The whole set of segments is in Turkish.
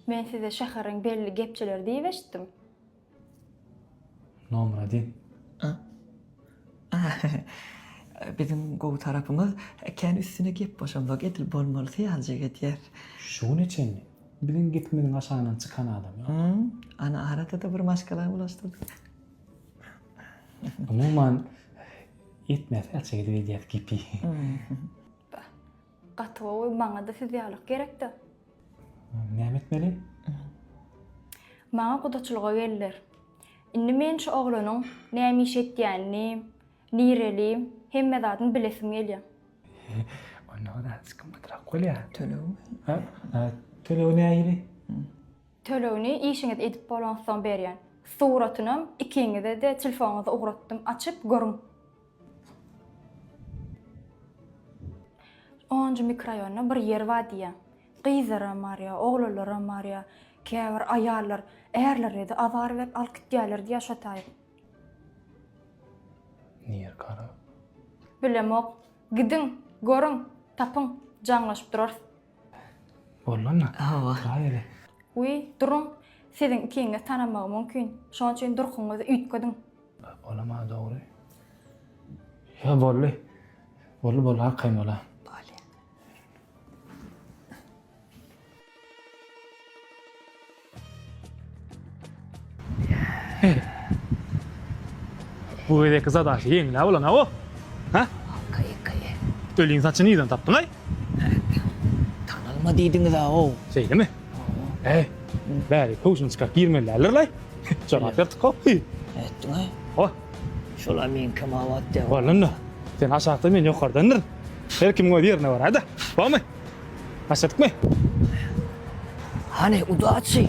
Men size şäherin belli gepçeleri diýeşdim. Nomra din. Bizim gowy tarapymyz eken üstüne gep boşanmak edil bolmaly syýalja getýär. Şu neçenli? Bilen gitmeden aşağıdan çıkan adam ya. Ana arada da bir maşkalar ulaştırdık. Umuman etmez elçe gidip ediyat gibi. Gaty oý maňa da siz ýalyk gerekdi. Ne etmeli? Maňa gudaçylyga geldiler. Indi men şu oglanyň näme iş etýänini, nireli, hemme zatyn bilesim gelýär. Onu da sıkım batırak kol ya. Tölew. Ha? Töle o ne ayri? Tölegini işiňiz edip bolansoň berýän. Suratyny ikiňize de telefonuňyza ugratdym, açyp görüň. 10-njy mikrorayonda bir yer bar diýär. Gyzlara barýar, oglanlara barýar, käbir aýallar, erler edi, azar berip alyp gitýärler diýär şataýyp. Niyer kara? Bilemok, gidin, görüň, tapyň, jaňlaşyp durar. Bollan mı? Hawa. Hayır. Uy, durun. Sizin ikiňiz tanamagy mümkin. Şoň üçin durkuňyzy üýtkedin. Olama doğru. Ya bolly. Bolly hakym ola. Bali. Bu evde kıza da şeyin ne olan o? Ha? Kayı. Ölüğün saçını neden taptın ay? Tanalma diýdiňiz o. Şey değil mi? Bäri poşun çıkar girmelerler lay. Cevap verdik o. Etdiň ha. O. Şolar men kim awatdy. Bollan mı? Sen aşağıda men yukarıdandır. Her kim o yerine var hadi. Var mı? Aşağıdık mı? Hani udaçy.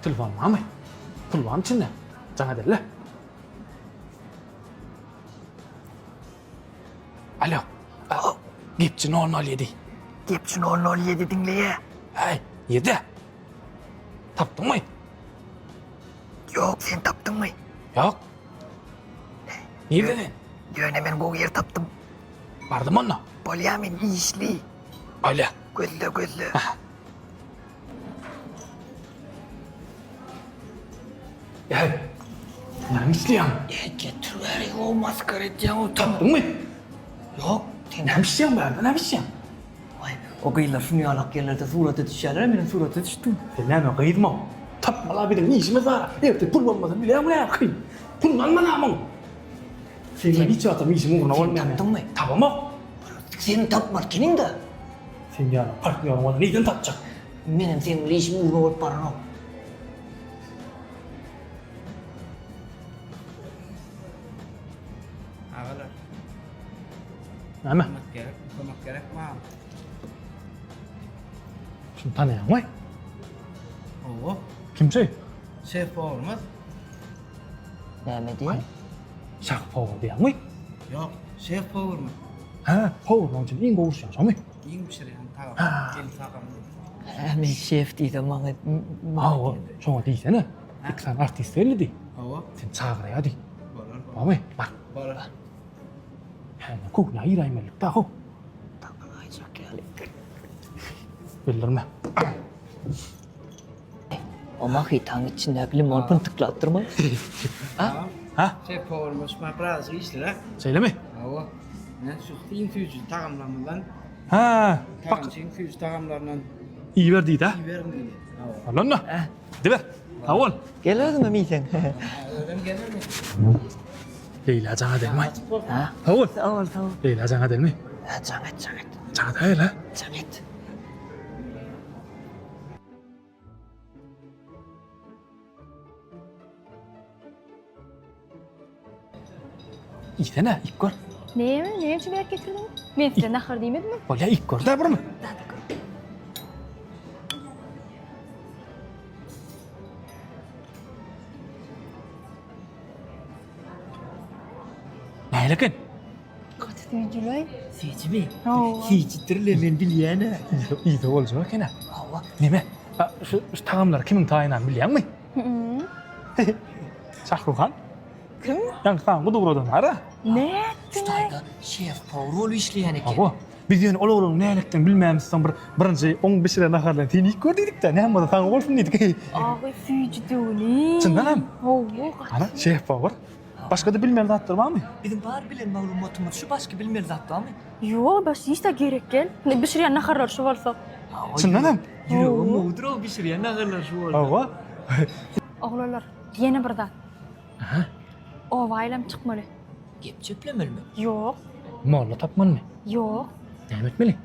Telefon var mı? Pul var mı içinde? Cana delle. Alo. Gipçi normal yedi. Gepçi 007 dinleýe. Hey, yedi. Taptın mı? Yok, sen tapdın mı? Yok. Niye dedin? Ýöne men gowy yer tapdym. Vardım onunla. Bolýamen işli. Öyle. Gözle. Ya. Ne istiyorsun? Getirveri o maskara edeceğim. Taptın mı? Yok. Sen Ne istiyorsun be? Ne istiyorsun? Vay, o gıylar şunu yalak yerlerde suratı düşerler, benim suratı düştüm. Sen ne kıyırma? Tapmalar bir de ne işimiz var? Evde pul olmadan bile ama ne yapayım? Pul alma namın. Senin hiç atam işim uğruna olmayan. Tapdın mı? Tamam mı? Senin tapmak kimin de? Sen ya farklı olmadan neyden tapacak? Benim senin işim uğruna olup paran o. Ağalar, Ne mi? komak gerek var. Şunu tanıyan var. Oo, Kimse? şef olmaz. Ne diye? Şak power diyen mi? Yok, şef olur mu? Ha, power onun için en doğrusu yaşam mı? Yiyin pişiriyen tağam. Gel tağam. Men şef diýdi maňa. Awa, şoňa diýsene. İksan artist beldi. Awa. Sen çağır ya di. Bolar. Bamy, bak. Bolar. Yani kukla ayıraymalık da ho. Bildirme. Ama hitan içindeki limon pıntıklattırma. Ha? Ha? Şef olmuş biraz işler ha. Söyle mi? Awa. Ne şu tin füzü tağamlarından Ha, bak tağam için füzü tağamlarından iyi verdi de. iyi verin dedi. Awa. Allah'ın da. De ver. Havol. Gel özüme miysen? Öğren gelir mi? Leyla cana delme. Ha? Havol. Sağ ol. Leyla cana delme. Canet. Cana da öyle. Canet. İyisene, ip gör. Neyim için berk getirdin? Men size nahar diýmedim mi? Valla ip gör da mı? Ne lekin? Gaty Jülay. Seçimi. Oo. Seçtirle men bilyana. İyi de olacak kene. Hava. Neme? Şu tamamlar kimin tayinan bilýän mi? Şahruhan. Kim? Yan tamam bu doğrudan ara. Ne? Şutayda şef Paul işleyen eken. Abo. Biz yani ola nälikden bilmämizden birinji 15 lira nahardan tiň ilk gördük de näme de taň bolsun diýdik. Agy süýjüdüni. Çyndanam. Oo. Ana şef power. Başka da bilmeyen zatlar var mı? Bizim var bilen maglumatımız şu başka bilmez zaten mi? Yo, bas işte gerek gel. Ne bişiriyen naharlar şu varsa. Çınlanam. Yo, mudro bir şey ne kadar şu oldu. Ava. Oğlalar, yeni bir zat. Aha. O vaylam çıkmalı. Gep çöplemeli mi? Yok, Molla tapman mı? yok. Ne etmeli?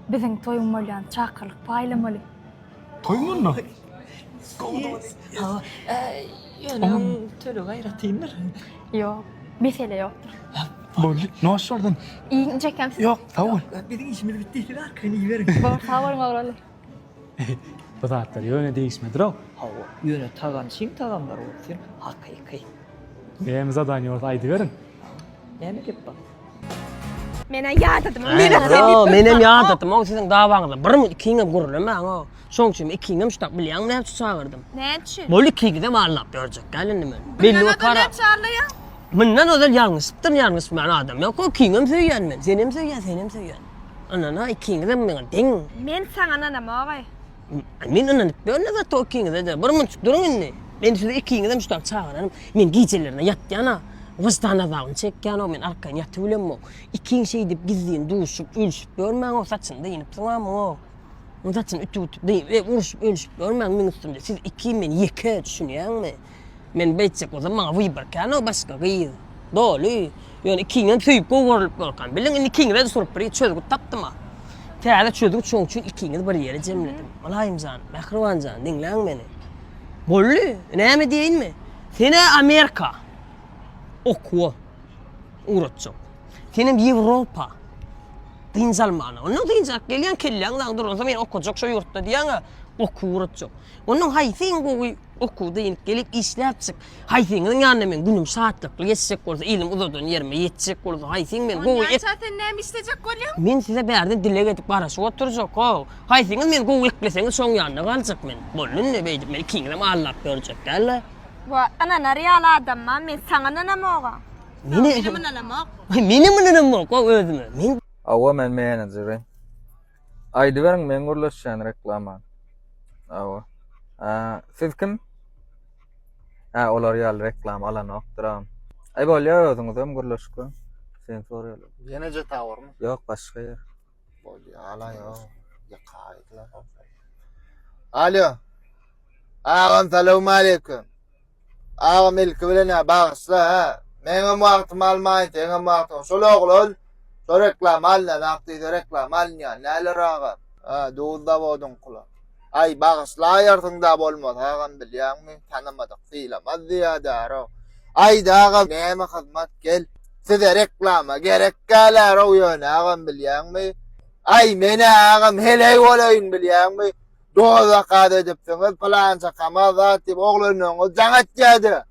Bizim toyunmalıyan çakırlık paylamalı. Toymun mu? Ha, yani töle gayretiyimdir. Yok, mesele yoktur. Böyle. Ne hoş oradan? İyi çekem siz. Yok, tavır. Bizim işimiz bitti. Arkayı iyi verin. Baba sağ olun oğlalar. Bu zatlar yöne değişmedi o. Hava, yöne tagan şim taganlar olsun. Hakiki. Beğimize danıyor aydı verin. Ne mi gep bak? Mene yağdadım. Menem ýadadım, o sizin dawaňyzda bir mi ikiňem gurulmaň o. Şoň üçin ikiňem şutak bilýän näme çağırdım. Ne için? Bol ikiňi de mallap berjek gelin men. Belli o para. çağırlaya? Menden özel ýalňysypdyr ýalňys men adam. Ýok o ikiňem söýýän men. Senem söýýän. Anana ikiňi de men deň. Men sana nanam ağay. Men anan bölne zat o ikiňi de bir munçuk durun indi. Men size ikiňi de şutak çağıranım. Men gijelerine ýatýana. Vıstana dağın çekken o men arkan yatı bilem o. İkin şey deyip gizliyin duşup ölüşüp görmen o saçında yenip tamam o. O saçın ütü deyip ölüşüp görmen men üstümde. Siz iki men yeke düşünüyen mi? Men beytsek o zaman vıybarken o başka gıydı. Doğru. Yani ikinin tüyüp kovurup görken. Bilin ikinin de sorup bir çözgü taptım ha. Teada çözgü çoğun için ikinin bir yere cemledim. Alayım zan, Bekrivan zan dinlen beni. Bollu, ne mi deyin mi? Sene Amerika. Oku uğratacak. Senin Avrupa Deniz Almanı. Onun deniz gelen kelleğinden durursa ben okuyacak şu yurtta diyen oku uğratacak. Onun hayfin koyu oku deyip gelip işlepsik. Hayfinin yanına ben günüm saatlikle yetecek olursa, ilim uzadığın yerime yetecek olursa hayfin ben koyu ek... Zaten ne isteyecek kolyum? Ben size berden dile gedip barası oturacak o. Hayfiniz ben koyu ekleseniz son yanına kalacak ben. Bolun ne beydim ben ikiğine Allah görecek gel. Ana nereye adam ma? Men sana nanam oğa. Benim nanam yok o özüme. Men Awa men managerim. Aydy beriň men gurlaşýan reklama. Awa. Siz kim? Olar ýaly reklam alanokdyram. Ay bolýar özüňiz hem gurlaşyk. Sen soraýlar. Yenece tawarmy? Ýok, başga ýer. Bolýar, ala ýok. Ýakaýdylar. Alo. Ağam salamu aleykum. Ağam ilki bilen bağışla ha. Meňem wagtym almaýyn, teňem wagtym. Şol oglul, şol reklam alna, naqdyda reklam alnýan. Näler ağam? Dowuzda bodun kula. Ay bağışlaýarsyň da bolmaz. Ağam bilýärmi? Tanamadyk, filamaz diýär aro. Ay da ağam näme hyzmat gel. Size reklama gerek galar o ýöne ağam bilýärmi? Ay mene ağam heley bolayyn bilýärmi? Doza qad edipsiňiz, plança kamazat diýip oglanyňyz jaňatýady.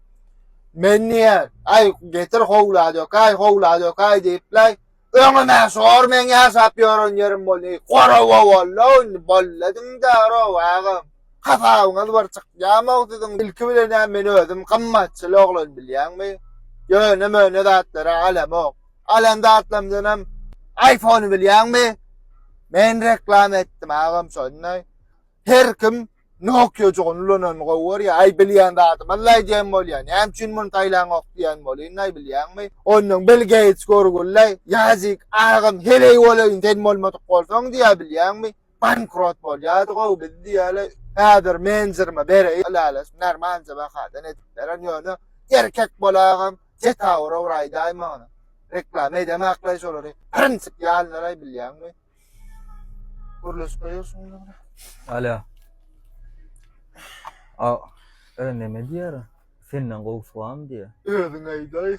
Men niýe? Ay getir howlady, kay diýipler. Öňüme sor men ýasap ýören yerim boli. Gorawa bolla bolladın daro agam. Kafaňyz barçyk ýamag diýdiň. Ilki bilen meni özüm gymmatçyl oglan bilýärmi? Ýöne möne zatlara alamok. Alamda atlamdanam iPhone bilýärmi? Men reklam etdim agam şonda. Her kim Nokia joňlanan gowar ya ay bilýän zat. Mallay diýen bolýan. Hemçin mun taýlan ok diýen bolýan ay bilýärmi? Onuň Bill Gates gorgullay ýazyk agam heley bolan den bolmadyk bolsaň diýä bilýärmi? Bankrot bolýar gow biz diýäle. Häzir menjirme bere alalas narmanca bakadan etdiler ýöne erkek bolagam jetawra uraydaýmany. Reklam edemäklä şolary. Prinsip ýalyny bilýärmi? Kuruluş koýursun. Alo. Neme diýär? Senden gowsam diýär. Özüň aýdaý.